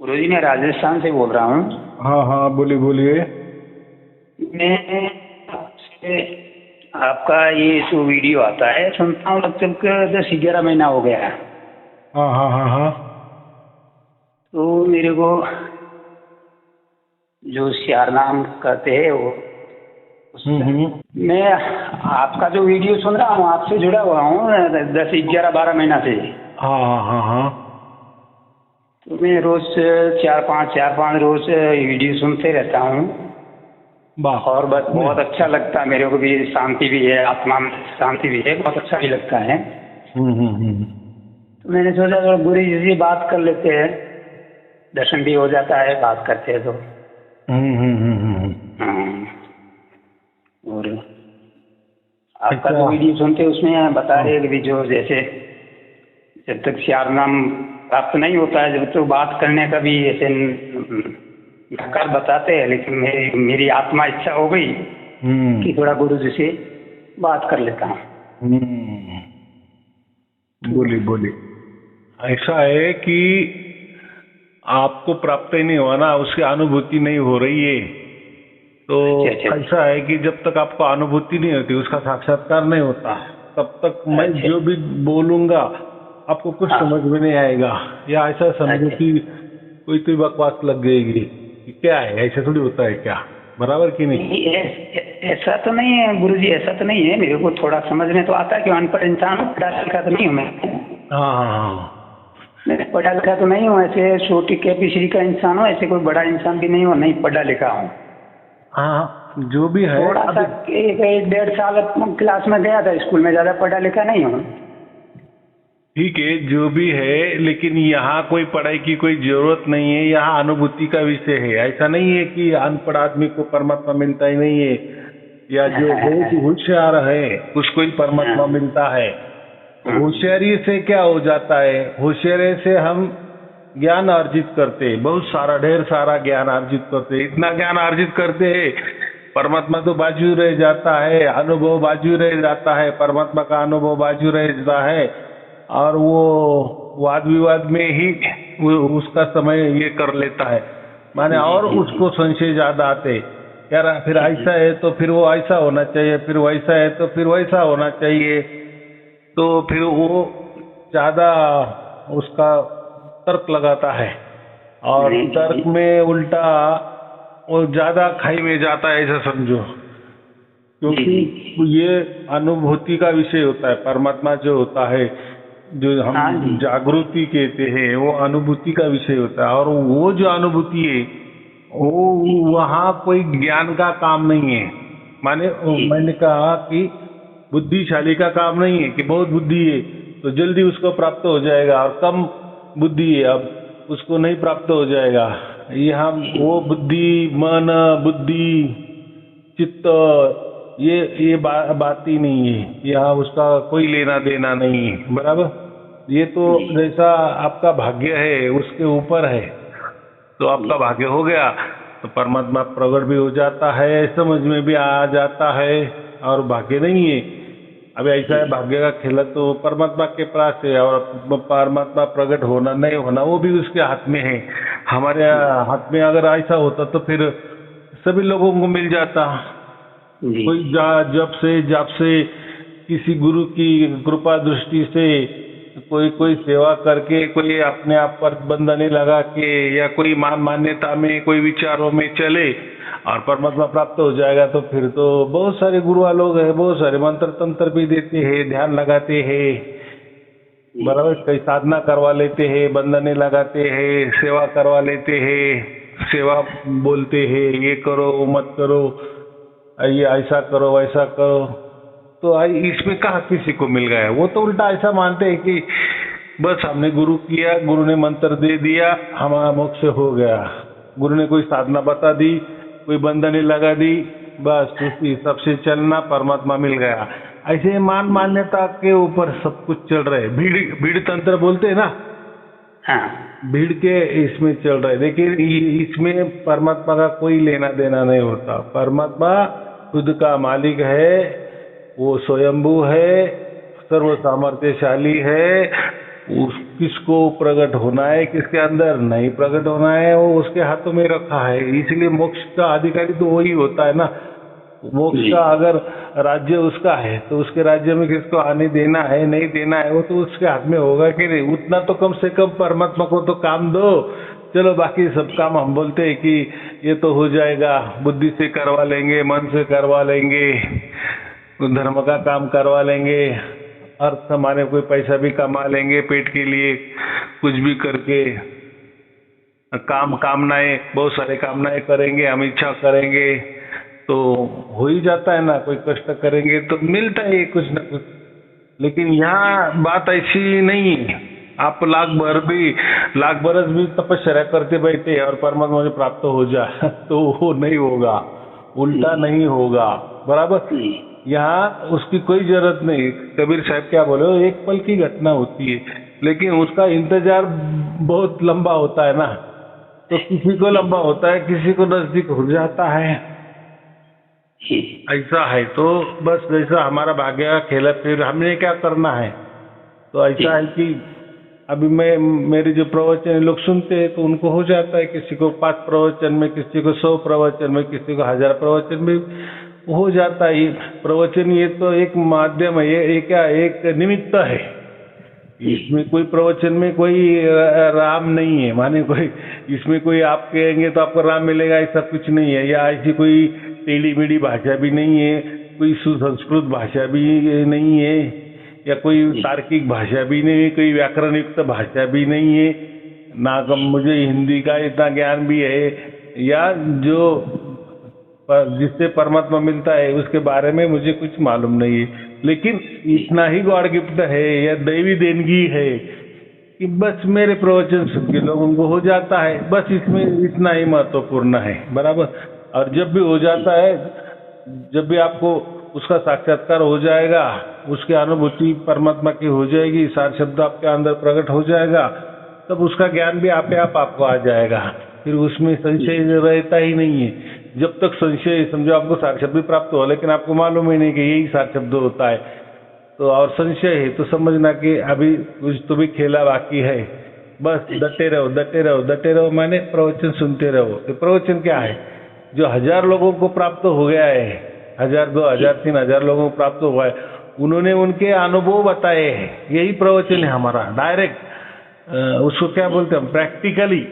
गुरुजी मैं राजस्थान से बोल रहा हूँ। हाँ हाँ, बोलिए बोलिए। मैं आपसे आपका ये जो वीडियो आता है सुनता हूँ, लगभग 10-11 महीना हो गया है। हाँ हाँ हाँ हाँ। तो मेरे को जो श्यार नाम कहते हैं वो मैं आपका जो वीडियो सुन रहा हूँ, आपसे जुड़ा हुआ हूँ 10-11-12 महीना से। हाँ हाँ हाँ हाँ। तो मैं रोज 4-5 रोज वीडियो सुनते रहता हूँ वाह। और बस बहुत अच्छा लगता है मेरे को भी, शांति भी है, आत्मा में शांति भी है, बहुत अच्छा भी लगता है। तो मैंने सोचा थोड़ा गुरु जी से बात कर लेते हैं, दर्शन भी हो जाता है बात करते हैं तो। हाँ, और आपका जो वीडियो सुनते हैं उसमें बता रहे हैं कि जो जैसे जब तक श्यार नाम प्राप्त नहीं होता है, जब तक बात करने का भी ऐसे नकार बताते हैं, लेकिन मेरी आत्मा इच्छा हो गई कि थोड़ा गुरु जी से बात कर लेता हूँ। बोलिए बोलिए। ऐसा है कि आपको प्राप्त ही नहीं हुआ ना, उसकी अनुभूति नहीं हो रही है। तो ऐसा है कि जब तक आपको अनुभूति नहीं होती, उसका साक्षात्कार नहीं होता, तब तक मैं जो भी बोलूंगा आपको कुछ समझ में नहीं आएगा, या ऐसा समझो कि कोई तो बकवास लग जाएगी कि क्या है, ऐसा थोड़ी होता है क्या, बराबर कि नहीं? ऐसा तो नहीं है गुरुजी, ऐसा तो नहीं है। मेरे को थोड़ा समझ में तो आता है कि अनपढ़ इंसान हूँ, पढ़ा लिखा तो नहीं हूँ मैं। हाँ हाँ हाँ। मैं पढ़ा लिखा तो नहीं हूँ, ऐसे छोटी कैपेसिटी का इंसान हूँ, ऐसे कोई बड़ा इंसान भी नहीं हूँ, नहीं पढ़ा लिखा हूँ। हाँ, जो भी है थोड़ा सा 1-1.5 साल क्लास में गया था स्कूल में, ज़्यादा पढ़ा लिखा नहीं हूँ। ठीक है, जो भी है, लेकिन यहाँ कोई पढ़ाई की कोई जरूरत नहीं है, यहाँ अनुभूति का विषय है। ऐसा नहीं है कि अनपढ़ आदमी को परमात्मा मिलता ही नहीं है, या जो बहुत होशियार है उसको ही परमात्मा मिलता है। होशियारी से क्या हो जाता है, होशियारी से हम ज्ञान अर्जित करते हैं, बहुत सारा ढेर सारा ज्ञान अर्जित करते हैं, इतना ज्ञान अर्जित करते हैं, परमात्मा तो बाजू रह जाता है, अनुभव बाजू रह जाता है, परमात्मा का अनुभव बाजू रह जाता है, और वो वाद विवाद में ही उसका समय ये कर लेता है, माने और उसको संशय ज्यादा आते, यार फिर ऐसा है तो फिर वो ऐसा होना चाहिए, फिर वैसा है तो फिर वैसा होना चाहिए, तो फिर वो ज्यादा उसका तर्क लगाता है, और तर्क में उल्टा वो ज्यादा खाई में जाता है, ऐसा समझो। क्योंकि ये अनुभूति का विषय होता है, परमात्मा जो होता है, जो हम जागृति कहते हैं, वो अनुभूति का विषय होता है। और वो जो अनुभूति है वो वहाँ कोई ज्ञान का काम नहीं है, माने मैंने कहा कि बुद्धिशाली का काम नहीं है कि बहुत बुद्धि है तो जल्दी उसको प्राप्त हो जाएगा, और कम बुद्धि है अब उसको नहीं प्राप्त हो जाएगा। यहाँ वो बुद्धि, मन, बुद्धि, चित्त, ये बात ही नहीं है, यहाँ उसका कोई लेना देना नहीं है, बराबर। ये तो जैसा आपका भाग्य है उसके ऊपर है, तो आपका भाग्य हो गया तो परमात्मा प्रकट भी हो जाता है, समझ में भी आ जाता है, और भाग्य नहीं है अभी ऐसा है, भाग्य का खेल तो परमात्मा के पास है, और परमात्मा प्रकट होना नहीं होना वो भी उसके हाथ में है। हमारे हाथ में अगर ऐसा होता तो फिर सभी लोगों को मिल जाता। कोई जब से किसी गुरु की कृपा दृष्टि से कोई सेवा करके, कोई अपने आप पर बंधने लगा के, या कोई मान्यता में, कोई विचारों में चले और परमात्मा प्राप्त हो जाएगा, तो फिर तो बहुत सारे गुरुआ लोग हैं, बहुत सारे मंत्र तंत्र भी देते हैं, ध्यान लगाते हैं, बराबर, कई साधना करवा लेते हैं, बंधने लगाते हैं, सेवा करवा लेते हैं, सेवा बोलते हैं, ये करो वो मत करो, ये ऐसा करो वैसा करो, तो इसमें कहाँ किसी को मिल गया। वो तो उल्टा ऐसा मानते हैं कि बस हमने गुरु किया, गुरु ने मंत्र दे दिया, हमारा मोक्ष हो गया, गुरु ने कोई साधना बता दी, कोई बंधने लगा दी, बस उसी सबसे चलना, परमात्मा मिल गया। ऐसे मान्यता के ऊपर सब कुछ चल रहा है, भीड़ तंत्र बोलते हैं ना, भीड़ के इसमें चल रहा है। देखिए इसमें परमात्मा का कोई लेना देना नहीं होता, परमात्मा खुद का मालिक है, वो स्वयंभू है, सर्व सामर्थ्यशाली है, किसको प्रकट होना है, किसके अंदर नहीं प्रकट होना है, वो उसके हाथों में रखा है। इसलिए मोक्ष का अधिकारी तो वही होता है ना। मोक्ष का अगर राज्य उसका है तो उसके राज्य में किसको आने देना है नहीं देना है वो तो उसके हाथ में होगा कि नहीं। उतना तो कम से कम परमात्मा को तो काम दो। चलो बाकी सब काम हम बोलते हैं कि ये तो हो जाएगा, बुद्धि से करवा लेंगे, मन से करवा लेंगे, धर्म का काम करवा लेंगे, अर्थ माने कोई पैसा भी कमा लेंगे पेट के लिए, कुछ भी करके कामनाएं, बहुत सारे कामनाएं करेंगे, हम इच्छा करेंगे तो हो ही जाता है ना। कोई कष्ट करेंगे तो मिलता है कुछ न कुछ। लेकिन यहाँ बात ऐसी नहीं है। आप लाख बरस भी तपस्या करते बैठे और परमात्मा मुझे प्राप्त हो जाए तो वो नहीं होगा, उल्टा नहीं होगा। बराबर, यहाँ उसकी कोई जरूरत नहीं। कबीर साहब क्या बोले, एक पल की घटना होती है लेकिन उसका इंतजार बहुत लंबा होता है ना। तो किसी को लंबा होता है, किसी को नजदीक हो जाता है, ऐसा है। तो बस जैसा हमारा भाग्य का खेल है, फिर हमने क्या करना है। तो ऐसा है कि अभी मेरे जो प्रवचन लोग सुनते हैं तो उनको हो जाता है, किसी को 5 प्रवचन में, किसी को 100 प्रवचन में, किसी को 1000 प्रवचन में हो जाता है। प्रवचन ये तो एक माध्यम है, ये क्या एक निमित्त है। इसमें कोई प्रवचन में कोई राम नहीं है, माने कोई इसमें कोई आप कहेंगे तो आपको राम मिलेगा ऐसा कुछ नहीं है। या ऐसी कोई टेढ़ी मेढ़ी भाषा भी नहीं है, कोई सुसंस्कृत भाषा भी नहीं है, या कोई तार्किक भाषा भी नहीं है, कोई व्याकरण युक्त भाषा भी नहीं है ना। मुझे हिंदी का इतना ज्ञान भी है, या जो जिससे परमात्मा मिलता है उसके बारे में मुझे कुछ मालूम नहीं है। लेकिन इतना ही गॉड गिफ्ट है या दैवी देनगी है कि बस मेरे प्रवचन सुन के लोगों को हो जाता है। बस इसमें इतना ही महत्वपूर्ण है। बराबर। और जब भी हो जाता है, जब भी आपको उसका साक्षात्कार हो जाएगा, उसकी अनुभूति परमात्मा की हो जाएगी, सार शब्द आपके अंदर प्रकट हो जाएगा, तब उसका ज्ञान भी आपे आप आपको आ जाएगा। फिर उसमें संशय रहता ही नहीं है। जब तक संशय, समझो आपको सार शब्द भी प्राप्त हो लेकिन आपको मालूम ही नहीं कि यही सार शब्द होता है, तो और संशय है तो समझना कि अभी कुछ तो भी खेला बाकी है। बस डटे रहो, डटे रहो, डटे रहो, माने प्रवचन सुनते रहो। तो प्रवचन क्या है, जो 1000 लोगों को प्राप्त हो गया है, 1000, 2000, 3000 लोगों को प्राप्त हुआ है, उन्होंने उनके अनुभव बताए हैं। यही प्रवचन है हमारा। डायरेक्ट उसको क्या बोलते हैं हम, प्रैक्टिकली।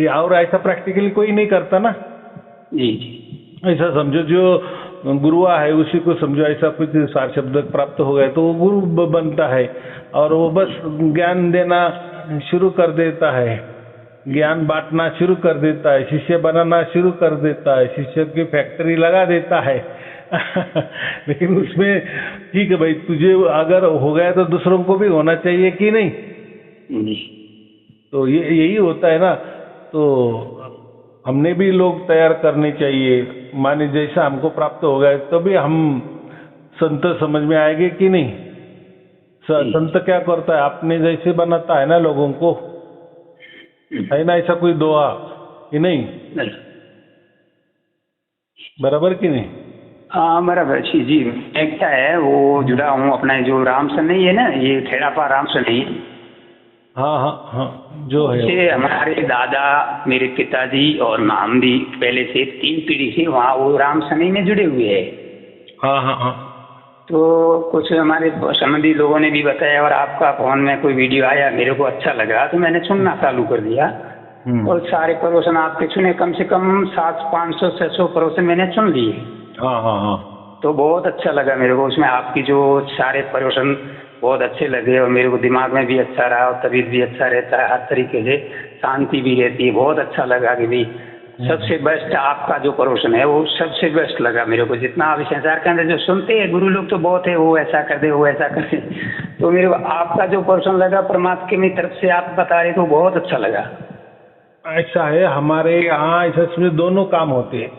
और ऐसा प्रैक्टिकली कोई नहीं करता ना। ऐसा समझो जो गुरुआ है उसी को समझो ऐसा कुछ सार शब्द प्राप्त हो गए तो वो गुरु बनता है और वो बस ज्ञान देना शुरू कर देता है, ज्ञान बांटना शुरू कर देता है, शिष्य बनाना शुरू कर देता है, शिष्य की फैक्ट्री लगा देता है। लेकिन उसमें ठीक है भाई, तुझे अगर हो गया तो दूसरों को भी होना चाहिए कि नहीं। तो ये यही होता है ना। तो हमने भी लोग तैयार करने चाहिए। माने जैसा हमको प्राप्त हो गया तो भी हम संत समझ में आएंगे कि नहीं। संत क्या करता है, अपने जैसे बनाता है ना लोगों को, है ना ऐसा कोई दोहा कि नहीं? बराबर कि नहीं? हाँ बराबर जी। मैं क्या है वो जुड़ा हूँ अपना जो राम सनई है ना, ये खेड़ापा राम सनई। हाँ हाँ हाँ, जो है से हमारे दादा, मेरे पिताजी और नामदी पहले से 3 पीढ़ी से वहाँ वो राम सनई में जुड़े हुए हैं। हाँ हाँ हाँ। तो कुछ हमारे संबंधी लोगों ने भी बताया और आपका फोन में कोई वीडियो आया, मेरे को अच्छा लगा तो मैंने सुनना चालू कर दिया। और सारे प्रवचन आपके सुने, कम से कम 500-600 प्रवचन मैंने सुन लिए। हाँ हाँ हाँ। तो बहुत अच्छा लगा मेरे को। उसमें आपकी जो सारे प्रवचन बहुत अच्छे लगे और मेरे को दिमाग में भी अच्छा रहा और तबीयत भी अच्छा रहता है, हर तरीके से शांति भी रहती है। बहुत अच्छा लगा कि भाई सबसे बेस्ट आपका जो प्रवचन है वो सबसे बेस्ट लगा मेरे को। जितना आप संसार के अंदर जो सुनते हैं गुरु लोग तो बहुत है, वो ऐसा कर दे, वो ऐसा कर दे, तो मेरे को आपका जो प्रवचन लगा परमात्मा की तरफ से आप बता रहे तो बहुत अच्छा लगा। ऐसा है हमारे यहाँ, ऐसा समझो दोनों काम होते हैं।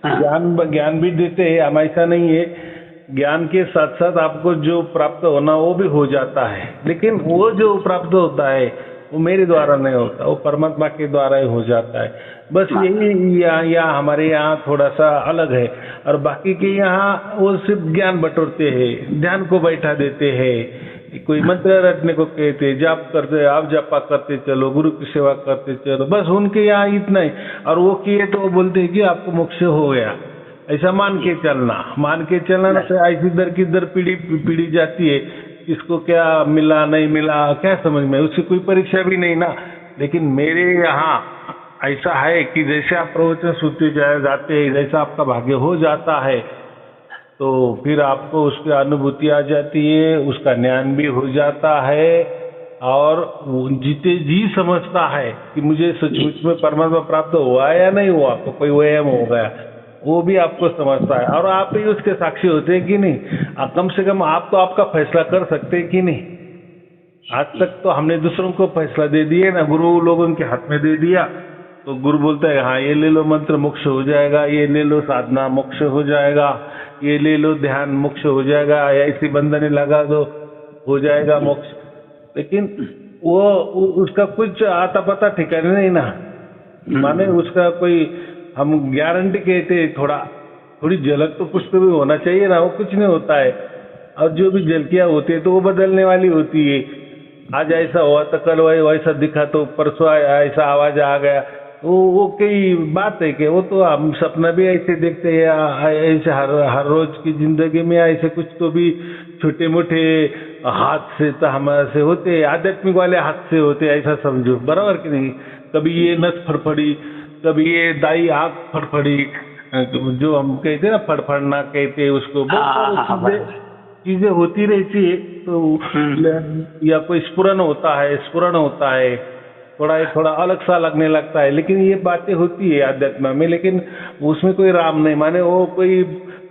ज्ञान भी देते हैं हम, ऐसा नहीं है। ज्ञान के साथ साथ आपको जो प्राप्त होना वो भी हो जाता है, लेकिन वो जो प्राप्त होता है वो मेरे द्वारा नहीं होता, वो परमात्मा के द्वारा ही हो जाता है। बस यही यहाँ हमारे यहाँ थोड़ा सा अलग है। और बाकी के यहाँ वो सिर्फ ज्ञान बटोरते हैं, ध्यान को बैठा देते हैं, कोई मंत्र रटने को कहते, जाप करते, आप जापा करते चलो, गुरु की सेवा करते चलो, बस उनके यहाँ इतना ही। और वो किए तो वो बोलते हैं कि आपको मोक्ष हो गया, ऐसा मान के चलना ना। तो ऐसी दर की दर पीढ़ी जाती है, किसको क्या मिला नहीं मिला क्या समझ में, उसकी कोई परीक्षा भी नहीं ना। लेकिन मेरे यहाँ ऐसा है कि जैसे आप प्रवचन सुनते जाते हैं, जैसा आपका भाग्य हो जाता है, तो फिर आपको उसकी अनुभूति आ जाती है, उसका ज्ञान भी हो जाता है, और जीते जी समझता है कि मुझे सचमुच में परमात्मा प्राप्त हुआ या नहीं हुआ, तो कोई वहम हो गया, वो भी आपको समझता है। और आप ही उसके साक्षी होते हैं कि नहीं। कम से कम आप तो आपका फैसला कर सकते हैं कि नहीं। आज तक तो हमने दूसरों को फैसला दे दिए ना, गुरु लोगों के हाथ में दे दिया, तो गुरु बोलता है हाँ ये ले लो मंत्र मोक्ष हो जाएगा, ये ले लो साधना मोक्ष हो जाएगा, ये ले लो ध्यान मोक्ष हो जाएगा, या ऐसी बंधने लगा दो हो जाएगा मोक्ष। लेकिन वो उसका कुछ आता पता ठिकाने नहीं ना, माने उसका कोई हम गारंटी कहते, थोड़ी झलक तो कुछ तो भी होना चाहिए ना, वो कुछ नहीं होता है। और जो भी झलकियाँ होती है तो वो बदलने वाली होती है। आज ऐसा हुआ तो कल वैसा दिखा, तो परसों ऐसा आवाज आ गया, वो कई बात है कि वो तो हम सपना भी ऐसे देखते हैं, ऐसे हर रोज की जिंदगी में ऐसे कुछ तो भी छोटे मोटे हाथ से तो हमारे से होते, आध्यात्मिक वाले हाथ से होते, ऐसा समझो, बराबर कि नहीं। कभी ये नस फड़फड़ी, कभी ये दाई आँख फड़फड़ी, जो हम कहते हैं ना फड़फड़ना कहते हैं उसको, चीजें होती रहती है। तो या कोई स्फुरन होता है, थोड़ा अलग सा लगने लगता है, लेकिन ये बातें होती है आध्यात्म में, लेकिन उसमें कोई राम नहीं, माने वो कोई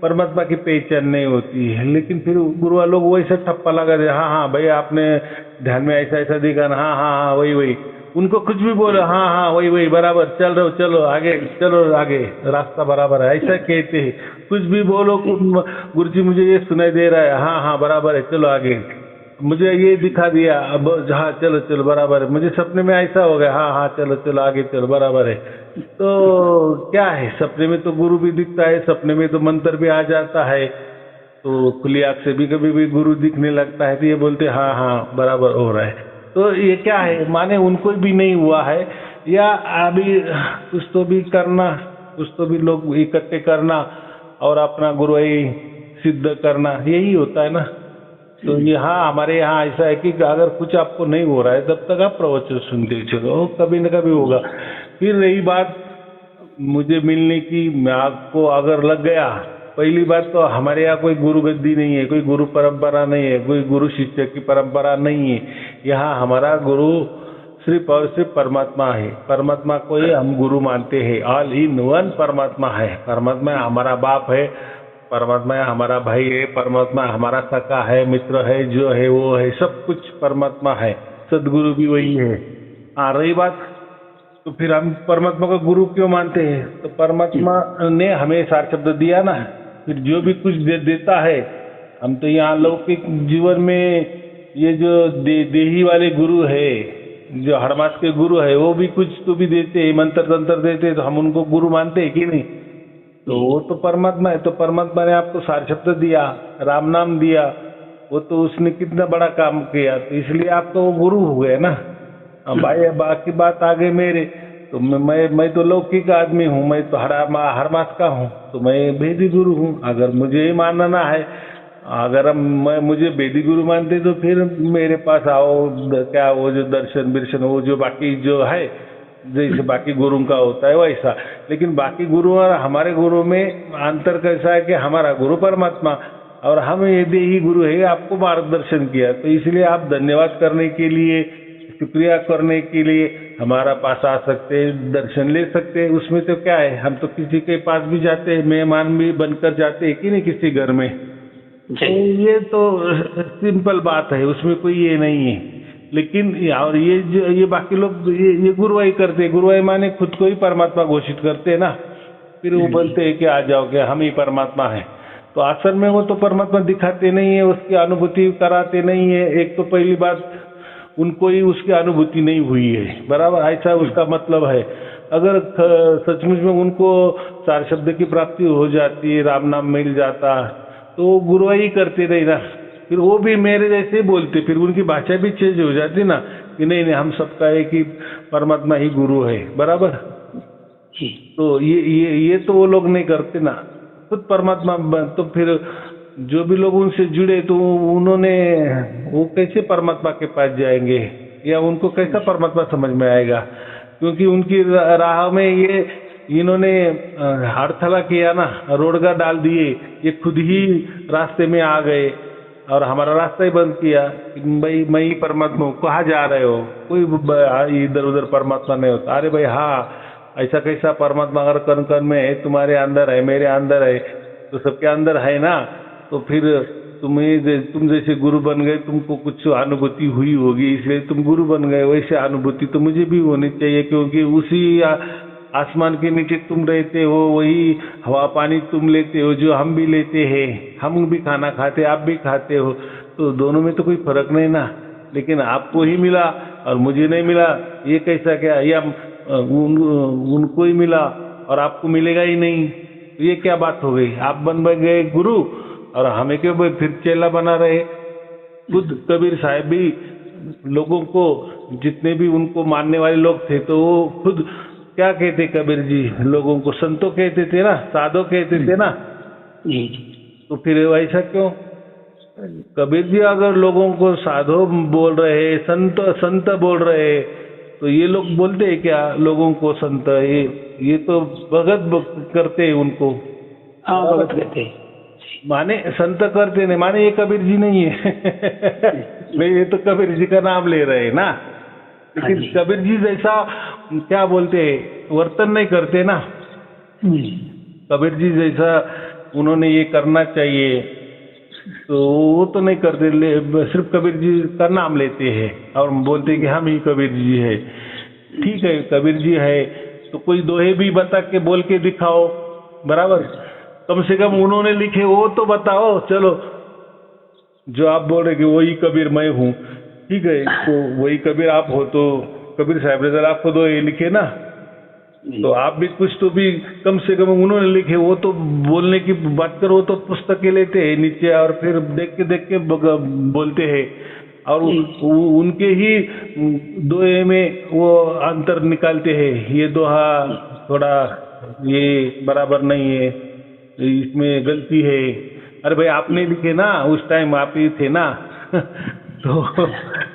परमात्मा की पहचान नहीं होती है। लेकिन फिर गुरु वालों को वैसे ठप्पा लगा दे, हाँ भाई आपने ध्यान में ऐसा दिखा ना, हाँ वही, उनको कुछ भी बोलो, हाँ वही बराबर, चलो आगे रास्ता बराबर है, ऐसा कहते हैं। कुछ भी बोलो, गुरुजी मुझे ये सुनाई दे रहा है, हाँ बराबर है, चलो आगे, मुझे ये दिखा दिया, अब हाँ चलो बराबर है, मुझे सपने में ऐसा हो गया, हाँ चलो आगे चलो बराबर है। तो क्या है, सपने में तो गुरु भी दिखता है, सपने में तो मंत्र भी आ जाता है, तो खुली आँख से भी कभी भी गुरु दिखने लगता है, तो ये बोलते हाँ बराबर हो रहा है। तो ये क्या है, माने उनको भी नहीं हुआ है, या अभी कुछ तो भी करना, कुछ तो भी लोग इकट्ठे करना और अपना गुरु सिद्ध करना, यही होता है ना। तो यहाँ हमारे यहाँ ऐसा है कि अगर कुछ आपको नहीं हो रहा है तब तक आप प्रवचन सुनते चलो, कभी न कभी होगा। फिर रही बात मुझे मिलने की, मैं आपको अगर लग गया, पहली बात तो हमारे यहाँ कोई गुरु गद्दी नहीं है, कोई गुरु परंपरा नहीं है, कोई गुरु शिष्य की परंपरा नहीं है। यहाँ हमारा गुरु सिर्फ और सिर्फ परमात्मा है। परमात्मा को ही हम गुरु मानते हैं, ऑल इन वन परमात्मा है। परमात्मा हमारा बाप है, परमात्मा हमारा भाई है, परमात्मा हमारा सखा है, मित्र है, जो है वो है, सब कुछ परमात्मा है। सदगुरु भी वही है। रही बात, तो फिर हम परमात्मा को गुरु क्यों मानते हैं? तो परमात्मा ने हमें सार शब्द दिया ना, फिर जो भी कुछ देता है, हम तो यहाँ लौकिक जीवन में ये जो देही वाले गुरु है, जो हड़मास के गुरु है, वो भी कुछ तो भी देते हैं, मंत्र तंत्र देते हैं, तो हम उनको गुरु मानते हैं कि नहीं? तो वो तो परमात्मा है। तो परमात्मा ने आपको सार शब्द दिया, राम नाम दिया, वो तो उसने कितना बड़ा काम किया, तो इसलिए आप तो गुरु हो गए ना। भाई बाकी बात आगे मेरे, तो मैं तो लौकिक आदमी हूँ, मैं तो हर मास का हूँ, तो मैं वेदी गुरु हूँ। अगर मुझे ही मानना है, अगर मुझे वेदी गुरु मानते तो फिर मेरे पास आओ, क्या वो जो दर्शन वो जो बाकी जो है, जैसे बाकी गुरु का होता है वैसा। लेकिन बाकी गुरु और हमारे गुरु में अंतर कैसा है कि हमारा गुरु परमात्मा और हम यदि ही गुरु है, आपको मार्गदर्शन किया, तो इसलिए आप धन्यवाद करने के लिए, शुक्रिया करने के लिए हमारा पास आ सकते हैं, दर्शन ले सकते हैं। उसमें तो क्या है, हम तो किसी के पास भी जाते हैं, मेहमान भी बनकर जाते हैं कि नहीं किसी घर में। तो ये तो सिंपल बात है, उसमें कोई ये नहीं है। लेकिन और ये बाकी लोग ये गुरुवाई करते हैं, गुरुवाई माने खुद को ही परमात्मा घोषित करते हैं ना, फिर वो बोलते हैं कि आ जाओ कि हम ही परमात्मा है। तो असल में वो तो परमात्मा दिखाते नहीं है, उसकी अनुभूति कराते नहीं है। एक तो पहली बात, उनको ही उसकी अनुभूति नहीं हुई है, बराबर, ऐसा उसका मतलब है। अगर सचमुच में उनको सार शब्द की प्राप्ति हो जाती, राम नाम मिल जाता, तो गुरुवाई करते नहीं ना। फिर वो भी मेरे जैसे ही बोलते, फिर उनकी भाषा भी चेंज हो जाती ना कि नहीं नहीं हम सबका एक ही परमात्मा ही गुरु है, बराबर। तो ये तो वो लोग नहीं करते ना, खुद परमात्मा। तो फिर जो भी लोग उनसे जुड़े तो उन्होंने वो कैसे परमात्मा के पास जाएंगे, या उनको कैसा परमात्मा समझ में आएगा? क्योंकि उनकी राह में ये इन्होंने हड़थला किया ना, रोड़गा डाल दिए, ये खुद ही रास्ते में आ गए और हमारा रास्ता ही बंद किया। भाई मैं ही परमात्मा हूँ, कहाँ जा रहे हो? कोई इधर उधर परमात्मा नहीं होता। अरे भाई हाँ, ऐसा कैसा परमात्मा अगर कण कण में है, तुम्हारे अंदर है, मेरे अंदर है, तो सबके अंदर है ना। तो फिर तुम जैसे गुरु बन गए, तुमको कुछ अनुभूति हुई होगी इसलिए तुम गुरु बन गए, वैसे अनुभूति तो मुझे भी होनी चाहिए, क्योंकि उसी आसमान के नीचे तुम रहते हो, वही हवा पानी तुम लेते हो जो हम भी लेते हैं, हम भी खाना खाते, आप भी खाते हो, तो दोनों में तो कोई फर्क नहीं ना। लेकिन आपको ही मिला और मुझे नहीं मिला, ये कैसा क्या? या उनको ही मिला और आपको मिलेगा ही नहीं, तो ये क्या बात हो गई? आप बन गए गुरु और हमें क्यों फिर चेला बना रहे? खुद कबीर साहब भी लोगों को, जितने भी उनको मानने वाले लोग थे, तो वो खुद क्या कहते कबीर जी, लोगों को संतो कहते थे ना, साधो कहते थे ना। तो फिर ऐसा क्यों? कबीर जी अगर लोगों को साधो बोल रहे, संत बोल रहे, तो ये लोग बोलते हैं क्या लोगों को संत? ये तो भगत करते हैं उनको। हाँ, भगत करते माने संत करते नहीं, माने ये कबीर जी नहीं है। नहीं, ये तो कबीर जी का नाम ले रहे हैं ना, लेकिन कबीर जी जैसा क्या बोलते हैं वर्तन नहीं करते ना। कबीर जी जैसा उन्होंने ये करना चाहिए तो वो तो नहीं करते, सिर्फ कबीर जी का नाम लेते हैं और बोलते हैं कि हम ही कबीर जी है। ठीक है, कबीर जी है तो कोई दोहे भी बता के बोल के दिखाओ, बराबर। कम से कम उन्होंने लिखे वो तो बताओ। चलो, जो आप बोल रहे कि वही कबीर मैं हूँ, ठीक है, तो वही कबीर आप हो, तो कबीर साहब ने आपको दोहे लिखे ना, तो आप भी कुछ तो भी कम से कम उन्होंने लिखे वो तो बोलने की बात करो। तो पुस्तकें लेते हैं नीचे और फिर देख के बोलते हैं, और उनके ही दोहे में वो अंतर निकालते हैं, ये दोहा थोड़ा ये बराबर नहीं है, इसमें गलती है। अरे भाई आपने लिखे ना, उस टाइम आप ही थे ना। तो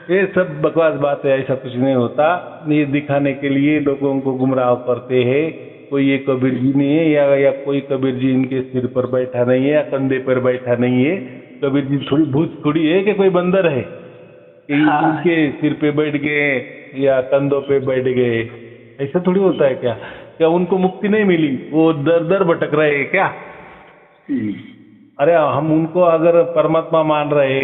ये सब बकवास बात है, ऐसा कुछ नहीं होता। ये दिखाने के लिए लोगों को गुमराह करते हैं। कोई ये कबीर जी नहीं है, या कोई कबीर जी इनके सिर पर बैठा नहीं है या कंधे पर बैठा नहीं है। कबीर जी थोड़ी भूत थोड़ी है कि कोई बंदर है कि इनके सिर पे बैठ गए या कंधों पे बैठ गए, ऐसा थोड़ी होता है। क्या उनको मुक्ति नहीं मिली? वो दर दर भटक रहे हैं क्या? अरे हम उनको अगर परमात्मा मान रहे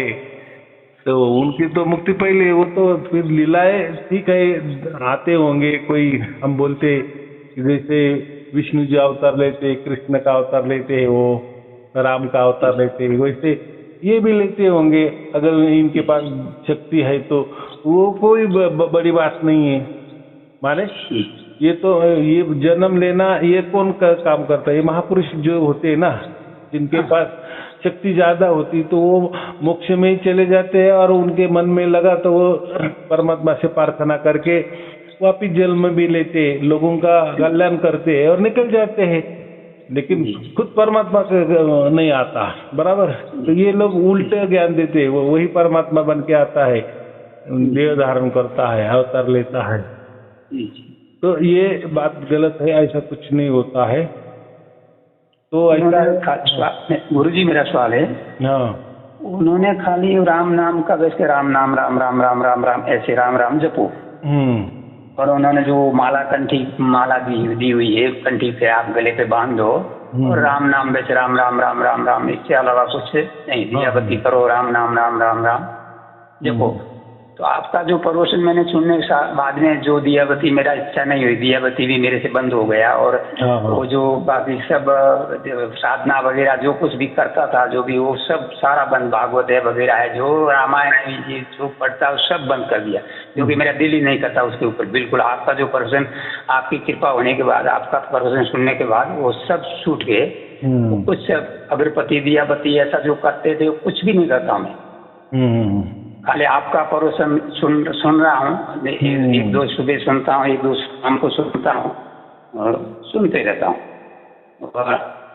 तो उनकी तो मुक्ति पहले, वो तो फिर लीलाएं ठीक है आते होंगे। कोई हम बोलते जैसे विष्णु जी अवतार लेते, कृष्ण का अवतार लेते हैं, वो राम का अवतार लेते हैं, वैसे ये भी लेते होंगे। अगर इनके पास शक्ति है तो वो कोई बड़ी बात नहीं है। माने ये तो ये जन्म लेना ये कौन काम करता है? ये महापुरुष जो होते हैं ना, जिनके पास शक्ति ज्यादा होती तो वो मोक्ष में ही चले जाते हैं, और उनके मन में लगा तो वो परमात्मा से प्रार्थना करके वापिस जन्म भी लेते, लोगों का कल्याण करते हैं और निकल जाते हैं। लेकिन खुद परमात्मा से नहीं आता, बराबर। तो ये लोग उल्टे ज्ञान देते हैं, वही परमात्मा बन के आता है, देह धारण करता है, अवतार लेता है। तो ये बात गलत है, ऐसा कुछ नहीं होता है। तो ऐसा गुरु जी, मेरा सवाल है, हाँ, उन्होंने खाली राम नाम का, वैसे राम नाम राम राम राम राम राम ऐसे राम राम जपो, और उन्होंने जो माला दी हुई है कंठी पे आप गले पे बांध दो, और राम नाम वैसे राम राम राम राम राम, इसके अलावा कुछ नहीं, दिया बत्ती करो, राम नाम राम राम राम जपो। तो आपका जो प्रवचन मैंने सुनने के बाद में जो दिया बत्ती, मेरा इच्छा नहीं हुई, दिया बत्ती भी मेरे से बंद हो गया, और वो जो बाकी सब साधना वगैरह जो कुछ भी करता था, जो भी वो सब सारा बंद, भागवत है वगैरह है, जो रामायण जो पढ़ता है सब बंद कर दिया, क्योंकि मेरा दिल ही नहीं करता उसके ऊपर बिल्कुल। आपका जो प्रवचन, आपकी कृपा होने के बाद, आपका प्रवचन सुनने के बाद वो सब छूट गए। कुछ अगरबत्ती दिया बत्ती ऐसा जो करते थे कुछ भी नहीं करता मैं, खाली आपका प्रवचन सुन रहा हूँ। एक दो सुबह सुनता हूँ, एक दो शाम को सुनता हूँ और सुनते रहता हूँ। और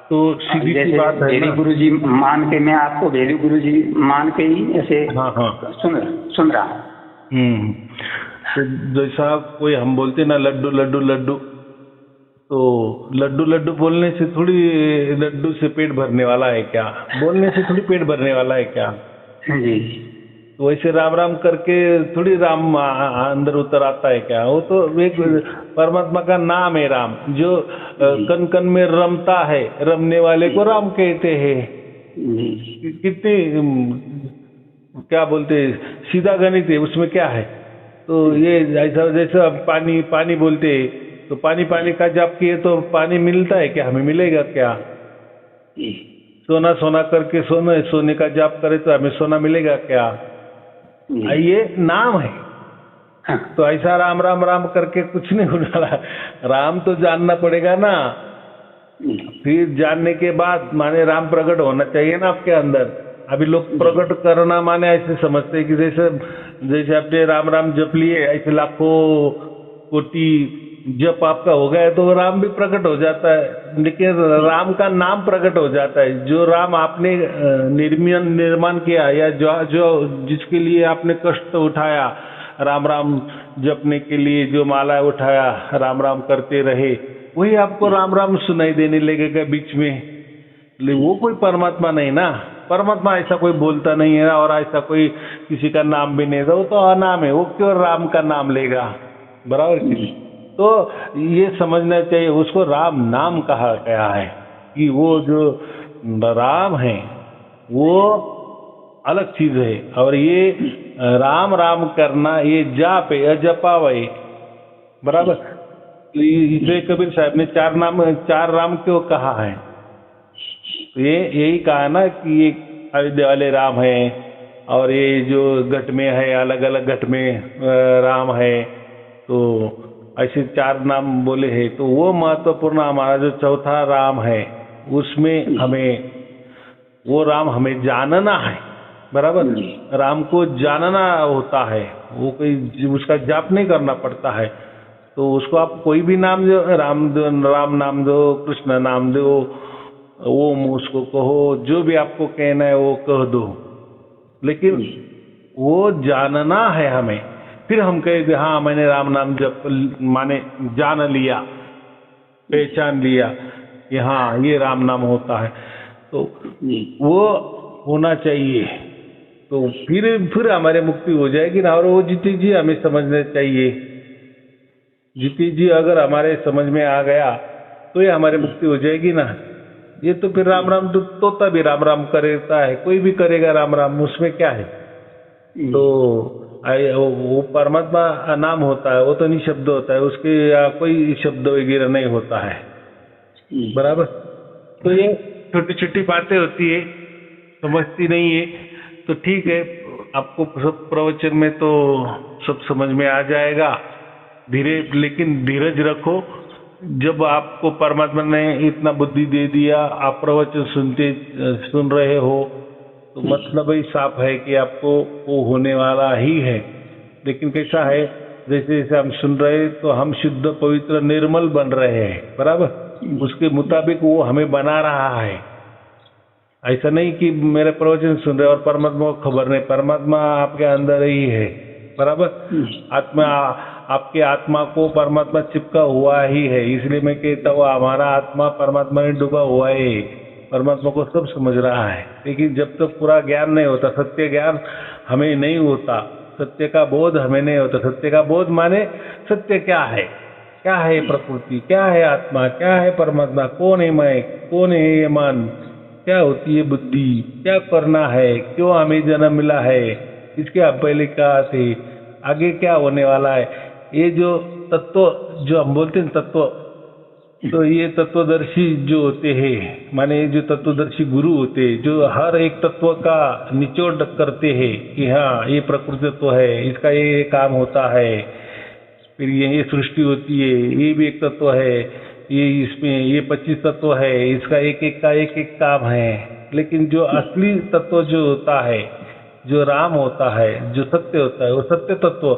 तो सीधी सी बात है भेरी ना, गुरु जी मान के, मैं आपको भेरी गुरु जी मान के ही ऐसे सुन रहा हूँ। तो जैसा कोई हम बोलते ना लड्डू लड्डू लड्डू, तो लड्डू लड्डू बोलने से थोड़ी लड्डू से पेट भरने वाला है क्या, बोलने से थोड़ी पेट भरने वाला है क्या जी। तो वैसे राम राम करके थोड़ी राम अंदर उतर आता है क्या। वो तो एक परमात्मा का नाम है राम, जो कन कन में रमता है, रमने वाले को राम कहते हैं। कितनी क्या बोलते सीधा गणित है, उसमें क्या है। तो ये ऐसा जैसे पानी पानी बोलते तो पानी पानी का जाप किए तो पानी मिलता है क्या, हमें मिलेगा क्या। सोना सोना करके सोने सोने का जाप करे तो हमें सोना मिलेगा क्या। ये नाम है। तो ऐसा राम राम राम करके कुछ नहीं होने वाला। राम तो जानना पड़ेगा ना, फिर जानने के बाद माने राम प्रकट होना चाहिए ना आपके अंदर। अभी लोग प्रकट करना माने ऐसे समझते हैं कि जैसे आपने राम राम जप लिए, ऐसे लाखों कोटि जप आपका हो गया है तो राम भी प्रकट हो जाता है। लेकिन राम का नाम प्रकट हो जाता है। जो राम आपने निर्माण किया या जो जिसके लिए आपने कष्ट उठाया, राम राम जपने के लिए जो माला उठाया, राम राम करते रहे, वही आपको राम राम सुनाई देने लगेगा बीच में। वो कोई परमात्मा नहीं ना। परमात्मा ऐसा कोई बोलता नहीं है और ऐसा कोई किसी का नाम भी नहीं था, वो तो अनाम है। वो क्यों राम का नाम लेगा, बराबर। तो ये समझना चाहिए, उसको राम नाम कहा गया है कि वो जो राम है वो अलग चीज है। और ये राम राम करना ये जाप है, अजपावय, बराबर। तो इसलिए कबीर साहब ने चार राम क्यों कहा है। तो ये यही कहा ना कि ये अयोध्या वाले राम है और ये जो घट में है, अलग अलग घट में राम है। तो ऐसे चार नाम बोले हैं। तो वो महत्वपूर्ण हमारा जो चौथा राम है, उसमें हमें वो राम हमें जानना है, बराबर। राम को जानना होता है, वो कोई उसका जाप नहीं करना पड़ता है। तो उसको आप कोई भी नाम दो, राम नाम दो, कृष्ण नाम दो, ओम उसको कहो, जो भी आपको कहना है वो कह दो। लेकिन वो जानना है हमें। फिर हम कहेंगे हाँ मैंने राम नाम जप माने जान लिया, पहचान लिया कि हाँ ये राम नाम होता है। तो वो होना चाहिए। तो फिर हमारे मुक्ति हो जाएगी ना। और वो जीती जी हमें समझना चाहिए। जीती जी अगर हमारे समझ में आ गया तो ये हमारी मुक्ति हो जाएगी ना। ये तो फिर राम राम तो तोता भी राम राम करता है, कोई भी करेगा राम राम, उसमें क्या है। तो वो परमात्मा नाम होता है, वो तो निशब्द होता है, उसके कोई शब्द वगैरह नहीं होता है, बराबर। तो ये छोटी छोटी बातें होती है, समझती नहीं है। तो ठीक है, आपको सब प्रवचन में तो सब समझ में आ जाएगा लेकिन धीरज रखो। जब आपको परमात्मा ने इतना बुद्धि दे दिया, आप प्रवचन सुन रहे हो, तो मतलब ही साफ है कि आपको वो होने वाला ही है। लेकिन कैसा है, जैसे जैसे हम सुन रहे तो हम शुद्ध पवित्र निर्मल बन रहे हैं, बराबर। उसके मुताबिक वो हमें बना रहा है। ऐसा नहीं कि मेरे प्रवचन सुन रहे और परमात्मा को खबर नहीं, परमात्मा आपके अंदर ही है, बराबर। आत्मा आपके आत्मा को परमात्मा चिपका हुआ ही है। इसलिए मैं कहता हूँ हमारा आत्मा परमात्मा में डूबा हुआ है, परमात्मा को सब समझ रहा है। लेकिन जब तक पूरा ज्ञान नहीं होता, सत्य ज्ञान हमें नहीं होता, सत्य का बोध हमें नहीं होता। सत्य का बोध माने सत्य क्या है प्रकृति, क्या है आत्मा, क्या है परमात्मा, कौन है मैं, कौन है ये मन, क्या होती है बुद्धि, क्या करना है, क्यों हमें जन्म मिला है, इसके पहले क्या थे, आगे क्या होने वाला है। ये जो तत्व जो हम बोलते हैं तत्व, तो ये तत्वदर्शी जो होते हैं, माने जो तत्वदर्शी गुरु होते हैं, जो हर एक तत्व का निचोड़ करते हैं कि हाँ ये प्रकृति तत्व है, इसका ये काम होता है, फिर ये सृष्टि होती है, ये भी एक तत्व है, ये इसमें ये 25 तत्व है, इसका एक एक काम है। लेकिन जो असली तत्व जो होता है जो राम होता है, जो सत्य होता है, वो सत्य तत्व,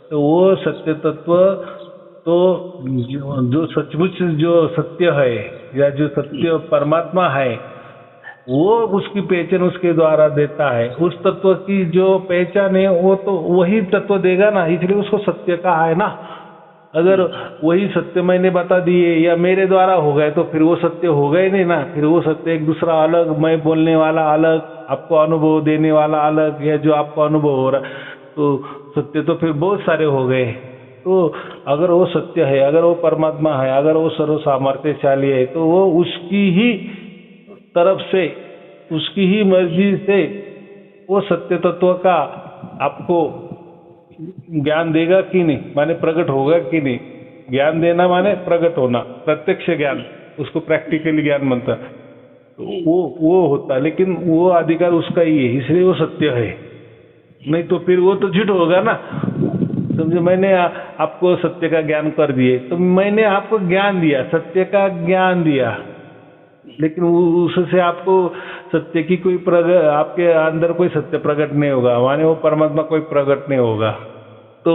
तो वो सत्य तत्व तो जो सचमुच जो सत्य है या जो सत्य परमात्मा है, वो उसकी पहचान उसके द्वारा देता है। उस तत्व की जो पहचान है वो तो वही तत्व देगा ना, इसलिए उसको सत्य कहा है ना। अगर वही सत्य मैंने बता दिए या मेरे द्वारा हो गए तो फिर वो सत्य हो गए नहीं ना, फिर वो सत्य एक दूसरा अलग, मैं बोलने वाला अलग, आपको अनुभव देने वाला अलग, या जो आपको अनुभव हो रहा, तो सत्य तो फिर बहुत सारे हो गए। तो अगर वो सत्य है, अगर वो परमात्मा है, अगर वो सर्व सामर्थ्यशाली है, तो वो उसकी ही तरफ से, उसकी ही मर्जी से वो सत्य तत्व का आपको ज्ञान देगा कि नहीं, माने प्रकट होगा कि नहीं। ज्ञान देना माने प्रकट होना, प्रत्यक्ष ज्ञान, उसको प्रैक्टिकली ज्ञान बनता, वो होता, लेकिन वो अधिकार उसका ही है, इसलिए वो सत्य है। नहीं तो फिर वो तो झूठ होगा ना। समझो मैंने आपको सत्य का ज्ञान कर दिए, तो मैंने आपको ज्ञान दिया, सत्य का ज्ञान दिया, लेकिन उससे आपको सत्य की कोई आपके अंदर कोई सत्य प्रकट नहीं होगा, माने वो परमात्मा कोई प्रकट नहीं होगा। तो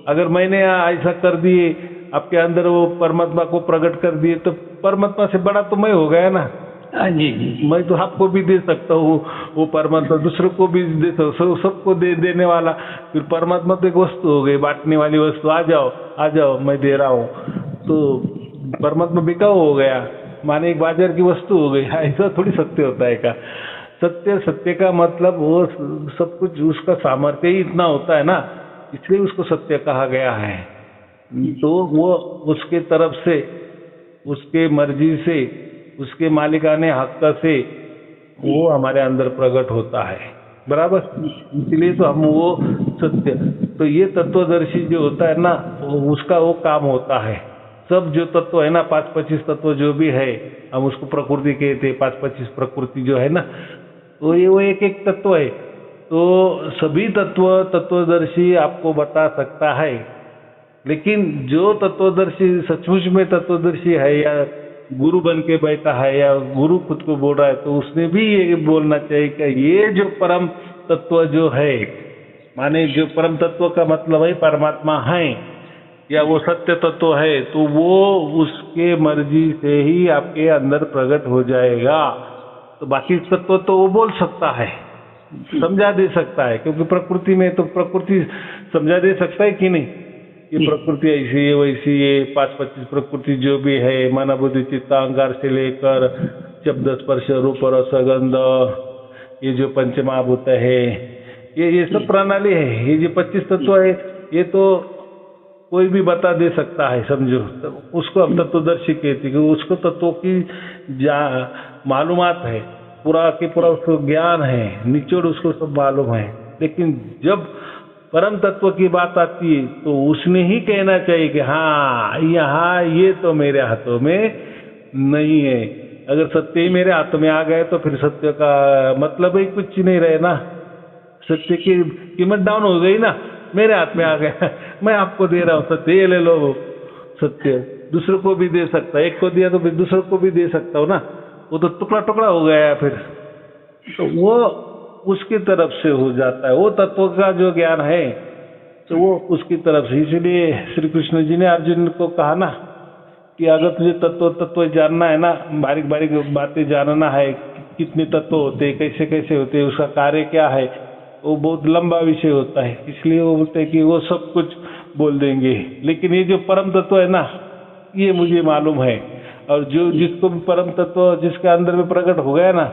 अगर मैंने ऐसा कर दिए, आपके अंदर वो परमात्मा को प्रकट कर दिए, तो परमात्मा से बड़ा तो मैं हो गया ना। जी जी, मैं तो आपको भी दे सकता हूँ, वो परमात्मा दूसरों को भी दे सकता, सबको देने वाला। फिर परमात्मा तो एक वस्तु हो गई, बांटने वाली वस्तु, आ जाओ मैं दे रहा हूँ, तो परमात्मा बिकाऊ हो गया, माने एक बाजार की वस्तु हो गई। ऐसा थोड़ी सत्य होता है का। सत्य का मतलब वो सब कुछ, उसका सामर्थ्य ही इतना होता है ना, इसलिए उसको सत्य कहा गया है। तो वो उसके तरफ से, उसके मर्जी से, उसके मालिकाने हक से वो हमारे अंदर प्रकट होता है, बराबर। इसलिए तो हम वो सत्य, तो ये तत्वदर्शी जो होता है ना, उसका वो काम होता है। सब जो तत्व है ना, 5-25 तत्व जो भी है, हम उसको प्रकृति कहते हैं, 5-25 प्रकृति जो है ना, तो ये वो एक एक तत्व है। तो सभी तत्वदर्शी आपको बता सकता है, लेकिन जो तत्वदर्शी सचमुच में तत्वदर्शी है, या गुरु बन के बैठा है, या गुरु खुद को बोल रहा है, तो उसने भी ये बोलना चाहिए कि ये जो परम तत्व जो है, माने जो परम तत्व का मतलब है परमात्मा है, या वो सत्य तत्व है, तो वो उसके मर्जी से ही आपके अंदर प्रकट हो जाएगा। तो बाकी तत्व तो वो बोल सकता है, समझा दे सकता है, क्योंकि प्रकृति में तो प्रकृति समझा दे सकता है कि नहीं, ये प्रकृति ऐसी है वैसी है। 5-25 प्रकृति जो भी है, मन बुद्धि चित्त अहंकार से लेकर शब्द स्पर्श रूप रस गंध, ये जो पंचमहाभूत है, ये सब प्रणाली है। ये जो 25 तत्व है, ये तो कोई भी बता दे सकता है, समझो। तो उसको हम तत्वदर्शी कहते हैं, उसको तत्वों की मालूमात है, पूरा के पूरा उसको ज्ञान है, निचोड़ उसको सब मालूम है। लेकिन जब परम तत्व की बात आती है, तो उसने ही कहना चाहिए कि हाँ, यहाँ ये तो मेरे हाथों में नहीं है। अगर सत्य ही मेरे हाथों में आ गए, तो फिर सत्य का मतलब ही कुछ नहीं रहे ना, सत्य की कीमत डाउन हो गई ना। मेरे हाथ में आ गया, मैं आपको दे रहा हूँ सत्य, ये ले लो। सत्य दूसरों को भी दे सकता है, एक को दिया तो फिर दूसरों को भी दे सकता हूँ ना, वो तो टुकड़ा टुकड़ा हो गया फिर। तो वो उसकी तरफ से हो जाता है, वो तत्व का जो ज्ञान है, तो वो उसकी तरफ से। इसलिए श्री कृष्ण जी ने अर्जुन को कहा ना कि अगर तुझे तत्व जानना है ना, बारीक बारीक बातें जानना है, कितने तत्व होते हैं, कैसे कैसे होते हैं, उसका कार्य क्या है, वो बहुत लंबा विषय होता है। इसलिए वो बोलते हैं कि वो सब कुछ बोल देंगे, लेकिन ये जो परम तत्व है ना, ये मुझे मालूम है। और जो जिसको भी परम तत्व जिसके अंदर में प्रकट हो गया ना,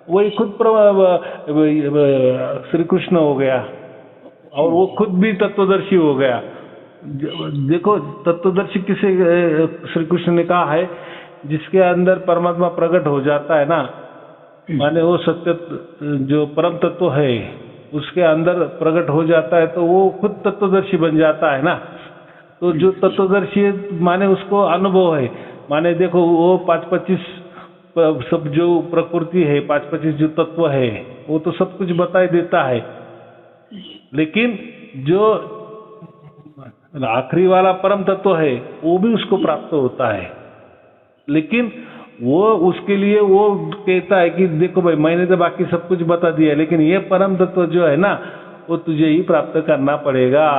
वही खुद श्री कृष्ण हो गया, और वो खुद भी तत्वदर्शी हो गया। देखो तत्वदर्शी किसे श्री कृष्ण ने कहा है, जिसके अंदर परमात्मा प्रकट हो जाता है ना, माने वो सत्य जो परम तत्व है उसके अंदर प्रकट हो जाता है, तो वो खुद तत्वदर्शी बन जाता है ना। तो जो तत्वदर्शी है, माने उसको अनुभव है। माने देखो वो 5-25 सब जो प्रकृति है, 5-25 जो तत्व है, वो तो सब कुछ बता देता है, लेकिन जो आखिरी वाला परम तत्व है, वो भी उसको प्राप्त होता है। लेकिन वो उसके लिए वो कहता है कि देखो भाई मैंने तो बाकी सब कुछ बता दिया, लेकिन ये परम तत्व जो है ना वो तुझे ही प्राप्त करना पड़ेगा।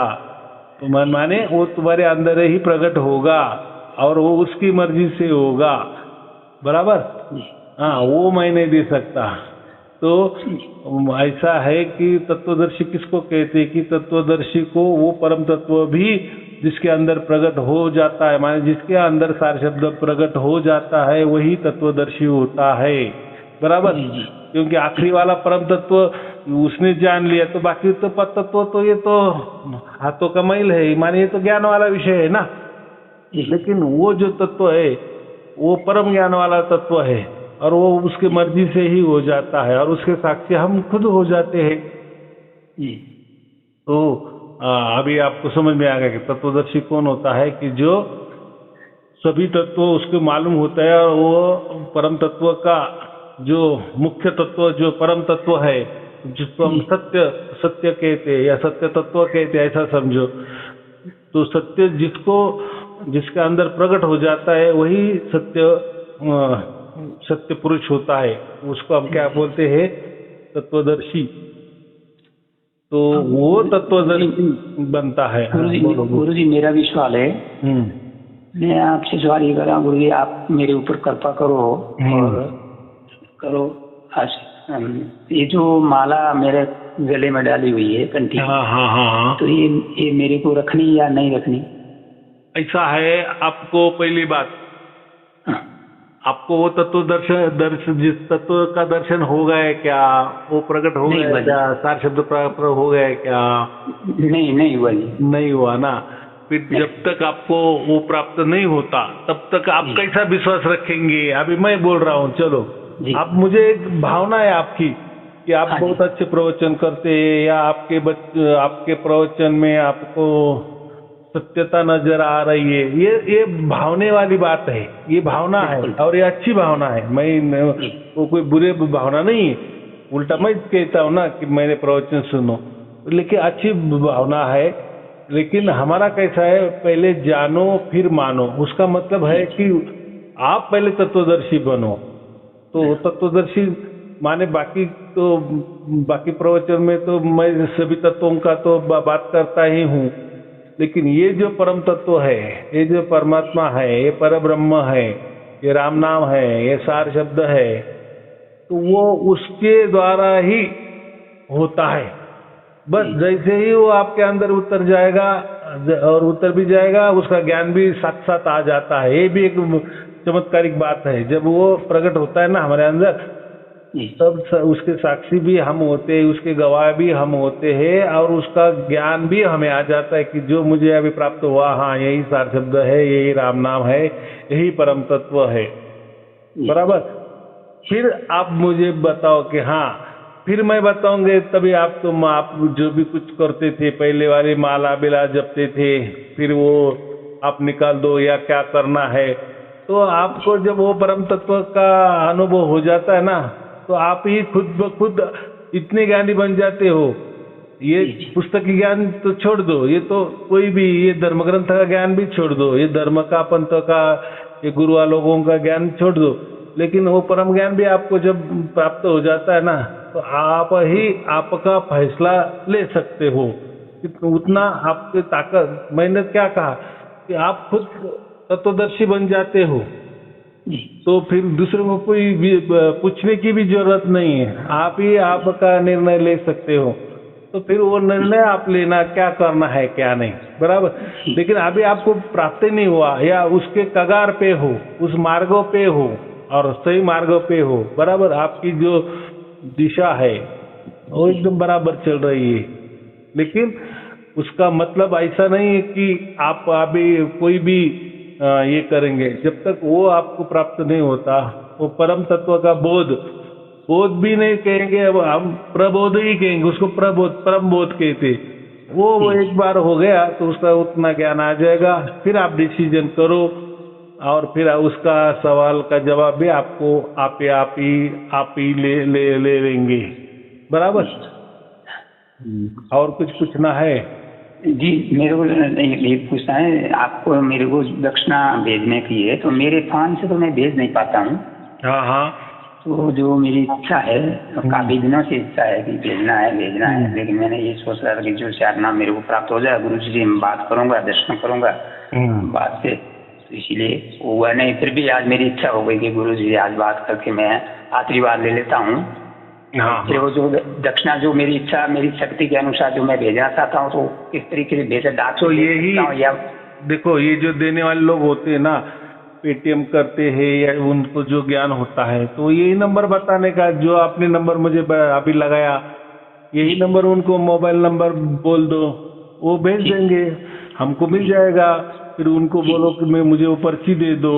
तो माने वो तुम्हारे अंदर ही प्रकट होगा और वो उसकी मर्जी से होगा, बराबर। हाँ, वो मैं नहीं दे सकता। तो ऐसा है कि तत्वदर्शी किसको कहते हैं कि तत्वदर्शी को वो परम तत्व भी जिसके अंदर प्रकट हो जाता है, माने जिसके अंदर सार शब्द प्रकट हो जाता है वही तत्वदर्शी होता है, बराबर। क्योंकि आखिरी वाला परम तत्व उसने जान लिया तो बाकी तो तत्व तो ये तो हाथों का मैल है, माने ये तो ज्ञान वाला विषय है ना। लेकिन वो जो तत्व है वो परम ज्ञान वाला तत्व है और वो उसके मर्जी से ही हो जाता है और उसके साक्षी हम खुद हो जाते हैं। तो अभी आपको समझ में आ गया कि तत्वदर्शी कौन होता है, कि जो सभी तत्व उसको मालूम होता है और वो परम तत्व का जो मुख्य तत्व जो परम तत्व है जिसको हम सत्य कहते हैं या सत्य तत्व कहते हैं, ऐसा समझो। तो सत्य जिसके अंदर प्रकट हो जाता है वही सत्य पुरुष होता है, उसको हम क्या बोलते हैं, तत्वदर्शी। तो वो तत्वदर्शी बनता है। गुरु जी मेरा भी सवाल है, मैं आपसे सवाल ये कर रहा हूँ गुरु जी, आप मेरे ऊपर कृपा करो और करो। ये जो माला मेरे गले में डाली हुई है कंठी, हाँ, तो ये मेरे को रखनी या नहीं रखनी? ऐसा है, आपको पहली बात आपको वो तत्व जिस तत्व का दर्शन हो गया क्या, वो प्रकट हो गया क्या, सार शब्द प्राप्त हो गया क्या? नहीं हुआ ना। फिर जब तक आपको वो प्राप्त नहीं होता तब तक आप कैसा विश्वास रखेंगे? अभी मैं बोल रहा हूँ, चलो आप, मुझे एक भावना है आपकी कि आप बहुत अच्छे प्रवचन करते हैं या आपके प्रवचन में आपको सत्यता नजर आ रही है, ये भावने वाली बात है, ये भावना है और ये अच्छी भावना है। वो कोई बुरे भावना नहीं है, उल्टा मैं कहता हूँ ना कि मैंने प्रवचन सुनो, लेकिन अच्छी भावना है। लेकिन हमारा कैसा है, पहले जानो फिर मानो। उसका मतलब है कि आप पहले तत्वदर्शी बनो। तो तत्वदर्शी माने बाकी प्रवचन में तो मैं सभी तत्वों का तो बात करता ही हूँ, लेकिन ये जो परम तत्व है, ये जो परमात्मा है, ये परब्रह्म है, ये राम नाम है, ये सार शब्द है, तो वो उसके द्वारा ही होता है। बस जैसे ही वो आपके अंदर उतर जाएगा और उतर भी जाएगा, उसका ज्ञान भी साथ साथ आ जाता है। ये भी एक चमत्कारिक बात है। जब वो प्रकट होता है ना हमारे अंदर, तब उसके साक्षी भी हम होते हैं, उसके गवाह भी हम होते हैं और उसका ज्ञान भी हमें आ जाता है कि जो मुझे अभी प्राप्त हुआ, हाँ यही सार शब्द है, यही राम नाम है, यही परम तत्व है, बराबर। फिर आप मुझे बताओ कि हाँ, फिर मैं बताऊंगे तभी आप जो भी कुछ करते थे, पहले वाली माला बिला जपते थे, फिर वो आप निकाल दो या क्या करना है। तो आपको जब वो परम तत्व का अनुभव हो जाता है ना, तो आप ही खुद ब खुद इतने ज्ञानी बन जाते हो। ये पुस्तकी ज्ञान तो छोड़ दो, ये तो कोई भी, ये धर्म ग्रंथ का ज्ञान भी छोड़ दो, ये धर्म का पंथ का, ये गुरुआ लोगों का ज्ञान छोड़ दो, लेकिन वो परम ज्ञान भी आपको जब प्राप्त हो जाता है ना, तो आप ही आपका फैसला ले सकते हो। उतना आपकी ताकत, मैंने क्या कहा कि आप खुद तत्वदर्शी बन जाते हो, तो फिर दूसरों को कोई पूछने की भी जरूरत नहीं है, आप ही आपका निर्णय ले सकते हो। तो फिर वो निर्णय आप लेना, क्या करना है क्या नहीं, बराबर। लेकिन अभी आपको प्राप्त नहीं हुआ या उसके कगार पे हो, उस मार्गों पे हो और सही मार्गों पे हो, बराबर। आपकी जो दिशा है वो एकदम बराबर चल रही है, लेकिन उसका मतलब ऐसा नहीं है कि आप अभी कोई भी ये करेंगे। जब तक वो आपको प्राप्त नहीं होता, वो परम तत्व का बोध भी नहीं कहेंगे, अब हम प्रबोध ही कहेंगे, उसको परम बोध कहते। वो एक बार हो गया तो उसका उतना ज्ञान आ जाएगा, फिर आप डिसीजन करो और फिर उसका सवाल का जवाब भी आपको आप ही ले लेंगे, बराबर। और कुछ पूछना है? जी मेरे को ये पूछना है आपको, मेरे को दक्षिणा भेजने की है, तो मेरे फोन से तो मैं भेज नहीं पाता हूँ। हाँ हाँ। तो जो मेरी इच्छा है, काफी दिनों से इच्छा है कि भेजना है, लेकिन मैंने ये सोच रहा था कि जो चार नाम मेरे को प्राप्त हो जाए, गुरु जी से बात करूंगा, दर्शन करूंगा बात से, तो इसीलिए हुआ नहीं। फिर भी आज मेरी इच्छा हो गई कि गुरु जी आज बात करके मैं आशीर्वाद ले लेता हूँ। हाँ, फिर वो जो दक्षिणा जो मेरी इच्छा, मेरी शक्ति के अनुसार जो मैं भेजना चाहता हूँ, तो किस तरीके से भेजा डाक तो यही या देखो, ये जो देने वाले लोग होते हैं ना, पेटीएम करते हैं या उनको जो ज्ञान होता है, तो यही नंबर बताने का, जो आपने नंबर मुझे अभी लगाया, यही नंबर उनको मोबाइल नंबर बोल दो, वो भेज देंगे, हमको मिल जाएगा। फिर उनको बोलो कि मैं मुझे वो पर्ची दे दो,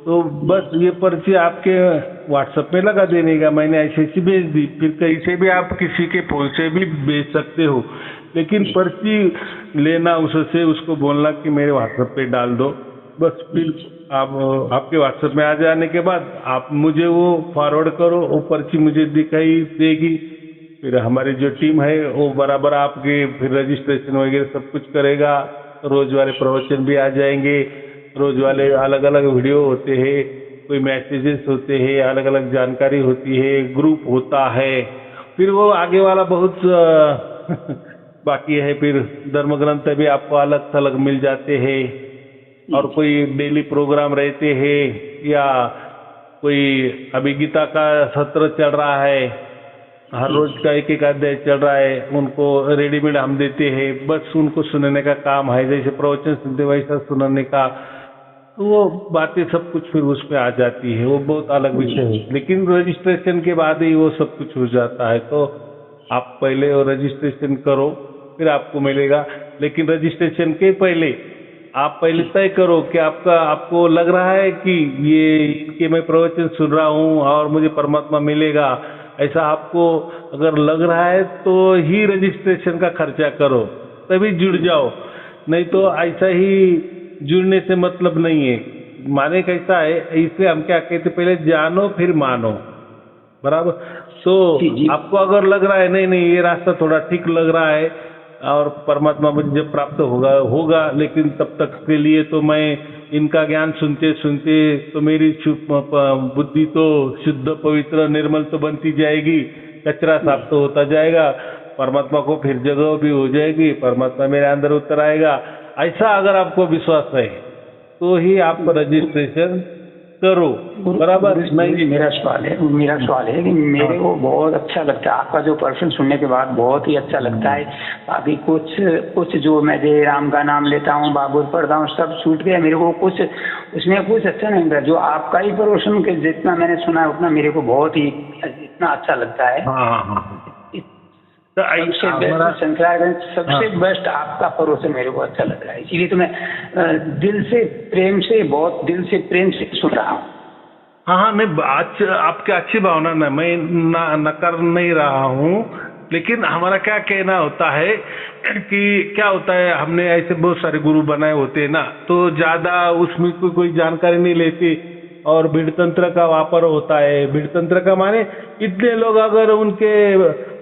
तो बस ये पर्ची आपके व्हाट्सएप में लगा देने का, मैंने ऐसे ऐसी भेज दी। फिर कहीं से भी आप किसी के फोन से भी भेज सकते हो, लेकिन पर्ची लेना उससे, उसको बोलना कि मेरे व्हाट्सएप पे डाल दो, बस। फिर आप आपके व्हाट्सएप में आ जाने के बाद आप मुझे वो फॉरवर्ड करो, वो पर्ची मुझे दिखाई देगी। फिर हमारी जो टीम है वो बराबर आपके फिर रजिस्ट्रेशन वगैरह सब कुछ करेगा। रोज वाले प्रवचन भी आ जाएंगे, रोज वाले अलग अलग वीडियो होते हैं, कोई मैसेजेस होते हैं, अलग अलग जानकारी होती है, ग्रुप होता है। फिर वो आगे वाला बहुत बाकी है। फिर धर्म ग्रंथ भी आपको अलग थलग मिल जाते हैं, और कोई डेली प्रोग्राम रहते हैं, या कोई अभी गीता का सत्र चल रहा है, हर रोज का एक एक अध्याय चल रहा है, उनको रेडीमेड हम देते हैं, बस उनको सुनने का काम है, जैसे प्रवचन सुनते वैसा सुनने का। तो वो बातें सब कुछ फिर उसमें आ जाती है, वो बहुत अलग विषय है। लेकिन रजिस्ट्रेशन के बाद ही वो सब कुछ हो जाता है, तो आप पहले वो रजिस्ट्रेशन करो, फिर आपको मिलेगा। लेकिन रजिस्ट्रेशन के पहले आप पहले तय करो कि आपको लग रहा है कि ये इनके मैं प्रवचन सुन रहा हूँ और मुझे परमात्मा मिलेगा, ऐसा आपको अगर लग रहा है तो ही रजिस्ट्रेशन का खर्चा करो, तभी जुड़ जाओ। नहीं तो ऐसा ही जुड़ने से मतलब नहीं है। माने कैसा है, इसलिए हम क्या कहते, पहले जानो फिर मानो, बराबर। तो आपको अगर लग रहा है नहीं ये रास्ता थोड़ा ठीक लग रहा है और परमात्मा मुझे जब प्राप्त होगा, लेकिन तब तक के लिए तो मैं इनका ज्ञान सुनते सुनते तो मेरी बुद्धि तो शुद्ध पवित्र निर्मल तो बनती जाएगी, कचरा साफ तो होता जाएगा, परमात्मा को फिर जगह भी हो जाएगी, परमात्मा मेरे अंदर उतर आएगा। ऐसा अगर आपको विश्वास है तो ही आप रजिस्ट्रेशन करो, बराबर। नहीं, मेरा सवाल है कि मेरे को बहुत अच्छा लगता है आपका जो प्रश्न सुनने के बाद, बहुत ही अच्छा लगता है। अभी कुछ जो मैं जय राम का नाम लेता हूँ, बागवत पढ़ता हूँ, सब छूट गया मेरे को, कुछ उसमें कुछ अच्छा नहीं लगता। जो आपका ही प्रवचन के जितना मैंने सुना है उतना मेरे को बहुत ही इतना अच्छा लगता है। सबसे बेस्ट आपका प्रवचन मेरे को अच्छा लग रहा है, इसीलिए तो मैं दिल से प्रेम से सुन रहा हूँ। हाँ, नहीं आपकी अच्छी भावना ना, मैं नकार नहीं रहा हूँ, लेकिन हमारा क्या कहना होता है कि क्या होता है, हमने ऐसे बहुत सारे गुरु बनाए होते हैं ना, तो ज्यादा उसमें कोई जानकारी नहीं लेती और भीड़ तंत्र का वापर होता है। भीड़ तंत्र का माने इतने लोग अगर उनके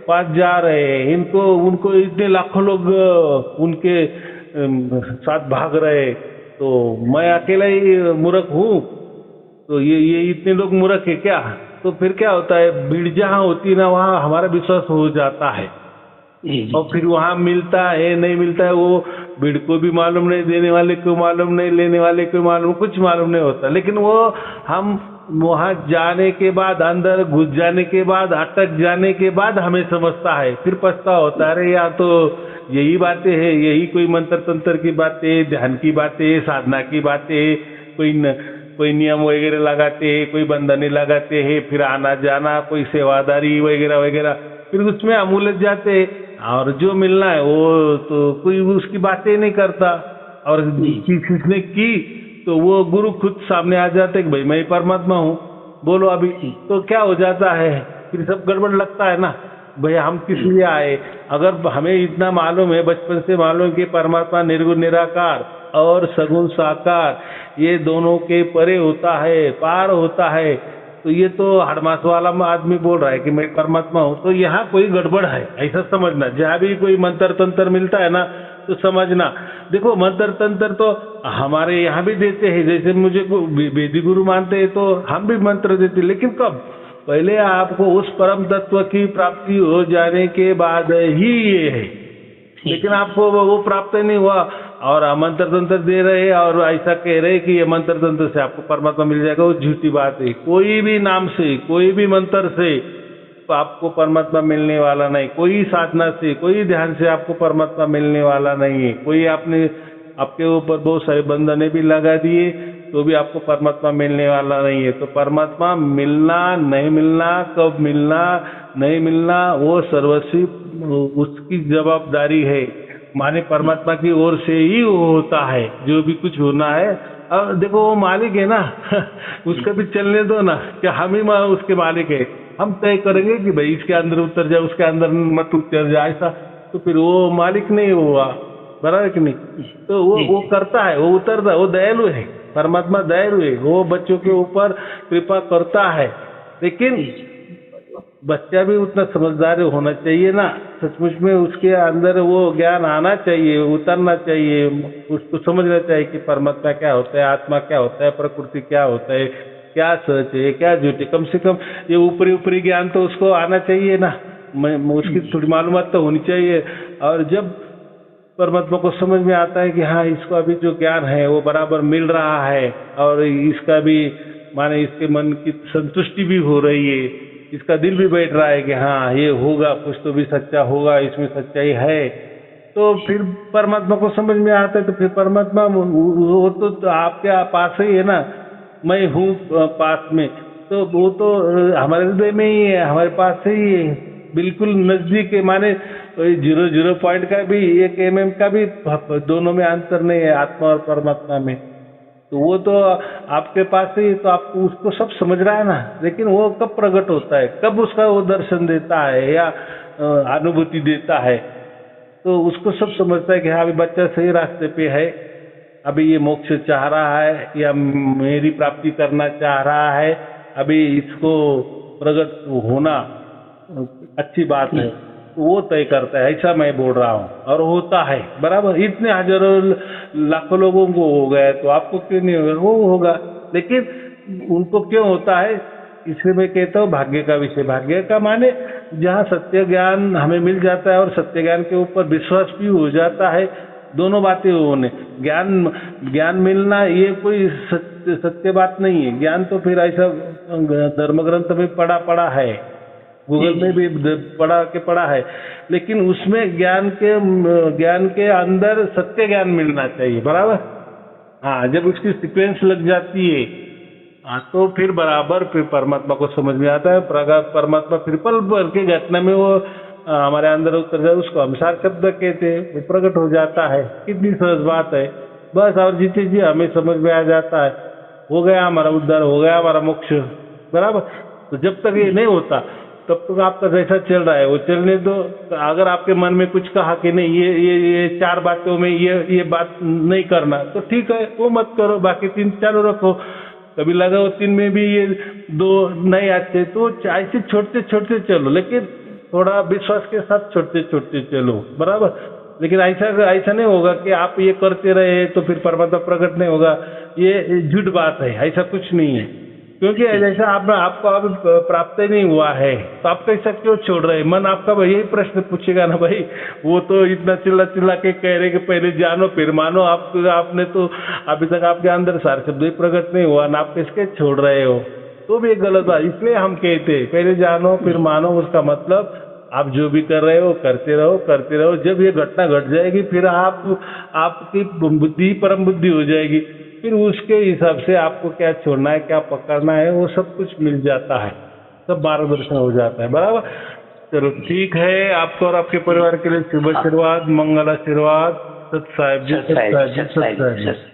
पास जा रहे हैं, उनको इतने लाखों लोग उनके साथ भाग रहे, तो मैं अकेला ही मूर्ख हूँ, तो ये इतने लोग मूर्ख है क्या? तो फिर क्या होता है, भीड़ जहाँ होती है ना, वहाँ हमारा विश्वास हो जाता है, और फिर वहाँ मिलता है नहीं मिलता है वो भीड़ को भी मालूम नहीं, देने वाले को मालूम नहीं, लेने वाले को मालूम, कुछ मालूम नहीं होता। लेकिन वो हम वहाँ जाने के बाद, अंदर घुस जाने के बाद, अटक जाने के बाद हमें समझता है, फिर पछतावा होता है, अरे यार तो यही बातें हैं, यही कोई मंत्र तंत्र की बातें, ध्यान की बातें, साधना की बातें, कोई नियम वगैरह लगाते हैं, कोई बंधने लगाते हैं, फिर आना जाना, कोई सेवादारी वगैरह वगैरह, फिर उसमें हम उलझ जाते हैं, और जो मिलना है वो तो कोई उसकी बातें नहीं करता, और किसने की तो वो गुरु खुद सामने आ जाते कि भाई मैं परमात्मा हूँ, बोलो अभी। तो क्या हो जाता है, फिर सब गड़बड़ लगता है ना, भैया हम किस लिए आए? अगर हमें इतना मालूम है, बचपन से मालूम कि परमात्मा निर्गुण निराकार और सगुण साकार ये दोनों के परे होता है, पार होता है, तो ये तो हड़मास वाला आदमी बोल रहा है कि मैं परमात्मा हूँ, तो यहाँ कोई गड़बड़ है, ऐसा समझना। जहाँ भी कोई मंत्र तंत्र मिलता है ना, तो समझना। देखो मंत्र तंत्र तो हमारे यहाँ भी देते हैं, जैसे मुझे वेदी गुरु मानते हैं तो हम भी मंत्र देते हैं, लेकिन कब? पहले आपको उस परम तत्व की प्राप्ति हो जाने के बाद ही ये है, लेकिन आपको वो प्राप्त नहीं हुआ और मंत्र तंत्र दे रहे और ऐसा कह रहे कि ये मंत्र तंत्र से आपको परमात्मा मिल जाएगा, वो झूठी बात है। कोई भी नाम से, कोई भी मंत्र से तो आपको परमात्मा मिलने वाला नहीं, कोई साधना से, कोई ध्यान से आपको परमात्मा मिलने वाला नहीं है। कोई आपके ऊपर बहुत सारे बंधने भी लगा दिए तो भी आपको परमात्मा मिलने वाला नहीं है। तो परमात्मा मिलना नहीं मिलना, कब मिलना नहीं मिलना, वो सर्वस्वी उसकी जवाबदारी है, माने परमात्मा की ओर से ही वो होता है जो भी कुछ होना है। और देखो वो मालिक है ना उसका भी चलने दो ना, क्या हम ही उसके मालिक है? हम तय करेंगे कि भाई इसके अंदर उतर जाए, उसके अंदर मत उतर जाए, ऐसा तो फिर वो मालिक नहीं हुआ, बराबर कि नहीं? तो वो करता है, वो उतरता है, वो दयालु है, परमात्मा दयालु है, वो बच्चों के ऊपर कृपा करता है। लेकिन बच्चा भी उतना समझदार होना चाहिए ना, सचमुच में उसके अंदर वो ज्ञान आना चाहिए, उतरना चाहिए, उसको समझना चाहिए कि परमात्मा क्या होता है, आत्मा क्या होता है, प्रकृति क्या होता है, क्या सच है, क्या झूठ है। कम से कम ये ऊपरी ज्ञान तो उसको आना चाहिए ना, उसकी थोड़ी मालूमात तो होनी चाहिए। और जब परमात्मा को समझ में आता है कि हाँ इसको अभी जो ज्ञान है वो बराबर मिल रहा है और इसका भी माने इसके मन की संतुष्टि भी हो रही है, इसका दिल भी बैठ रहा है कि हाँ ये होगा, कुछ तो भी सच्चा होगा, इसमें सच्चाई है, तो फिर परमात्मा को समझ में आता है। तो फिर परमात्मा वो तो आपके पास ही है ना, मैं हूँ पास में, तो वो तो हमारे हृदय में ही है, हमारे पास ही है, बिल्कुल नजदीक है। माने 0 पॉइंट का भी 1 mm का भी दोनों में अंतर नहीं है, आत्मा और परमात्मा में। तो वो तो आपके पास ही, तो आपको उसको सब समझ रहा है ना, लेकिन वो कब प्रकट होता है, कब उसका वो दर्शन देता है या अनुभूति देता है, तो उसको सब समझता है कि हाँ अभी बच्चा सही रास्ते पे है, अभी ये मोक्ष चाह रहा है या मेरी प्राप्ति करना चाह रहा है, अभी इसको प्रकट होना अच्छी बात है, वो तय करता है। ऐसा मैं बोल रहा हूँ और होता है बराबर। इतने हजारों लाखों लोगों को हो गया तो आपको क्यों नहीं होगा? वो होगा, लेकिन उनको क्यों होता है इसलिए मैं कहता हूँ भाग्य का विषय। भाग्य का माने जहाँ सत्य ज्ञान हमें मिल जाता है और सत्य ज्ञान के ऊपर विश्वास भी हो जाता है, दोनों बातें होने। ज्ञान मिलना ये कोई सत्य बात नहीं है। ज्ञान तो फिर ऐसा धर्म ग्रंथ में पढ़ा है, गूगल में भी पढ़ा है, लेकिन उसमें ज्ञान के अंदर सत्य ज्ञान मिलना चाहिए, बराबर। हाँ, जब उसकी सीक्वेंस लग जाती है हाँ तो फिर बराबर फिर परमात्मा को समझ में आता है। परमात्मा फिर पल भर के घटना में वो हमारे अंदर उतर जाए, उसको हम सार शब्द कहते हैं, वो प्रकट हो जाता है। कितनी सहज बात है बस। और जीते जी हमें समझ में आ जाता है, हो गया हमारा उद्धार, हो गया हमारा मोक्ष, बराबर। तो जब तक ये नहीं होता तब तक आपका जैसा चल रहा है वो चलने दो। अगर आपके मन में कुछ कहा कि नहीं ये 4 बातों में ये बात नहीं करना, तो ठीक है वो मत करो, बाकी 3 चालू रखो। कभी लगा वो 3 में भी ये 2 नहीं आते तो ऐसे छोटे चलो, लेकिन थोड़ा विश्वास के साथ छोटे चलो, बराबर। लेकिन ऐसा नहीं होगा कि आप ये करते रहे तो फिर परमात्मा प्रकट नहीं होगा, ये झूठ बात है, ऐसा कुछ नहीं है। क्योंकि जैसा आपको अब प्राप्त नहीं हुआ है तो आप कैसा क्यों छोड़ रहे? मन आपका यही प्रश्न पूछेगा ना भाई, वो तो इतना चिल्ला के कह रहे कि पहले जानो फिर मानो। आपने तो अभी तक आपके अंदर सार शब्द ही प्रकट नहीं हुआ ना, आप किसके छोड़ रहे हो? तो भी एक गलत बात। इसलिए हम कहते हैं पहले जानो फिर मानो। उसका मतलब आप जो भी कर रहे हो करते रहो। जब ये घटना घट जाएगी फिर आपकी बुद्धि परम बुद्धि हो जाएगी, फिर उसके हिसाब से आपको क्या छोड़ना है क्या पकड़ना है वो सब कुछ मिल जाता है, सब मार्गदर्शन हो जाता है, बराबर। चलो ठीक है, आपको और आपके परिवार के लिए शुभ आशीर्वाद, मंगल आशीर्वाद, सत साहिब जी, सत साहिब जी, सत साहिब जी।